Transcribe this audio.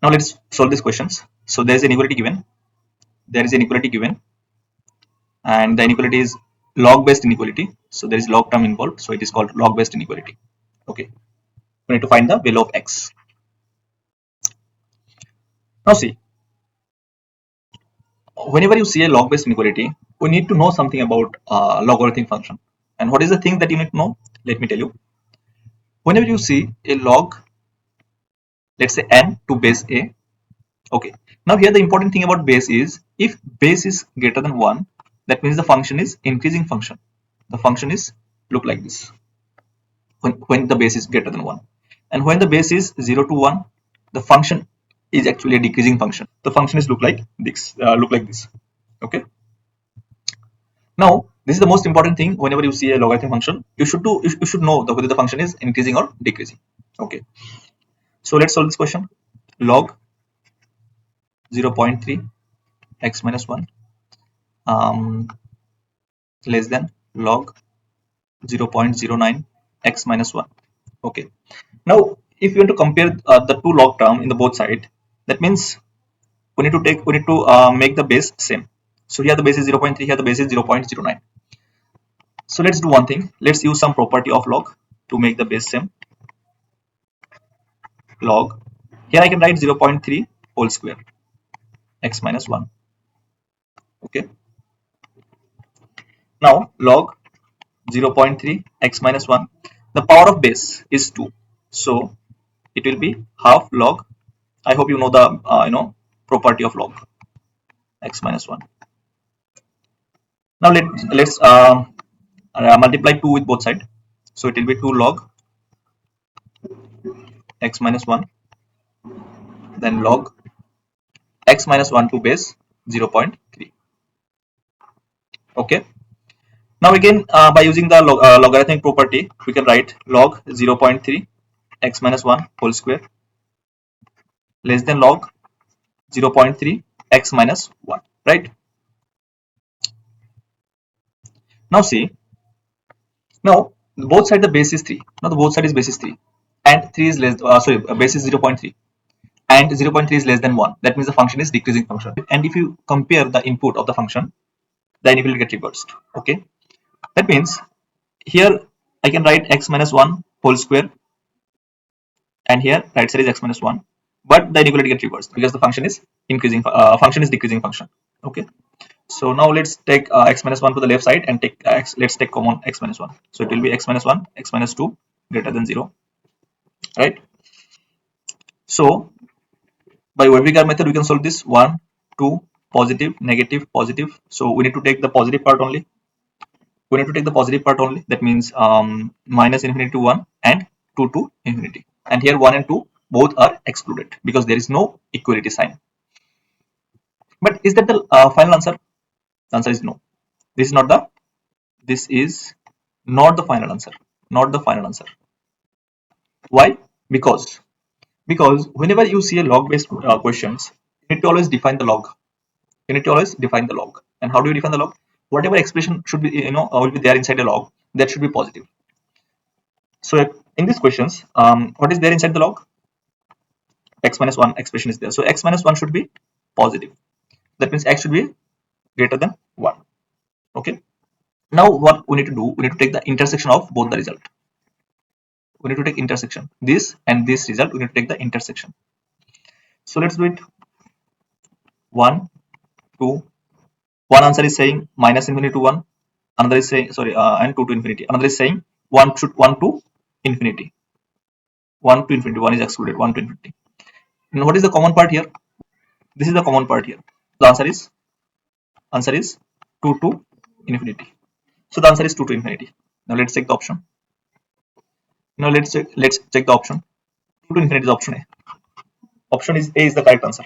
Now let's solve these questions. So there is an inequality given. There is an inequality given, and the inequality is log-based inequality. So there is log term involved. So it is called log-based inequality. Okay. We need to find the value of x. Now see, whenever you see a log-based inequality, we need to know something about logarithmic function. And what is the thing that you need to know? Let me tell you. Whenever you see a log, let's say n to base a. Okay. Now here the important thing about base is if base is greater than 1, that means the function is increasing function. The function is look like this when the base is greater than 1. And when the base is 0 to 1, the function is actually a decreasing function. The function is look like this. Okay. Now this is the most important thing. Whenever you see a logarithmic function, you should know whether the function is increasing or decreasing. Okay. So let's solve this question. Log 0.3 x minus 1 less than log 0.09 x minus 1. Okay. Now if you want to compare the two log term in the both side, that means we need to make the base same. So here the base is 0.3, here the base is 0.09. So let's do one thing. Let's use some property of log to make the base same. Log, here I can write 0.3 whole square x minus 1. Okay. Now log 0.3 x minus 1, the power of base is 2, so it will be half log. I hope you know the property of log x minus 1. Now let's multiply 2 with both sides, so it will be 2 log x minus 1, then log x minus 1 to base 0.3. Okay. Now again by using the logarithmic property, we can write log 0.3 x minus 1 whole square less than log 0.3 x minus 1, right? Now see, now both side the base is 3. Now the both side is base is 3 and 3 is less base is 0.3 and 0.3 is less than 1. That means the function is decreasing function. And if you compare the input of the function, then it will get reversed. Okay. That means here I can write x minus 1 whole square, and here right side is x minus 1, but the inequality gets reversed because the function is increasing function is decreasing function. Okay. So now let's take x minus 1 to the left side and take let's take common x minus 1. So it will be x minus 1 x minus 2 greater than 0, right? So by Weber method we can solve this 1 2 positive negative positive. So we need to take the positive part only. That means minus infinity to 1 and 2 to infinity, and here 1 and 2 both are excluded because there is no equality sign. But is that the final answer? The answer is no. This is not the final answer. Not the final answer. Why? Because whenever you see a log based questions, you need to always define the log. And how do you define the log? Whatever expression should be will be there inside the log, that should be positive. So in these questions, what is there inside the log? X minus 1 expression is there. So x minus 1 should be positive. That means x should be greater than 1. Okay. Now what we need to do? We need to take the intersection of both the result. We need to take intersection. This and this result, we need to take the intersection. So let's do it. 1, 2. One answer is saying minus infinity to 1. Another is saying and 2 to infinity. Another is saying 1 to infinity. 1 to infinity. 1 is excluded. 1 to infinity. And what is the common part here? This is the common part here. The answer is 2 to infinity. So the answer is 2 to infinity. Now let's check the option. Now let's check the option. 2 to infinity is option A. Option is A is the correct answer.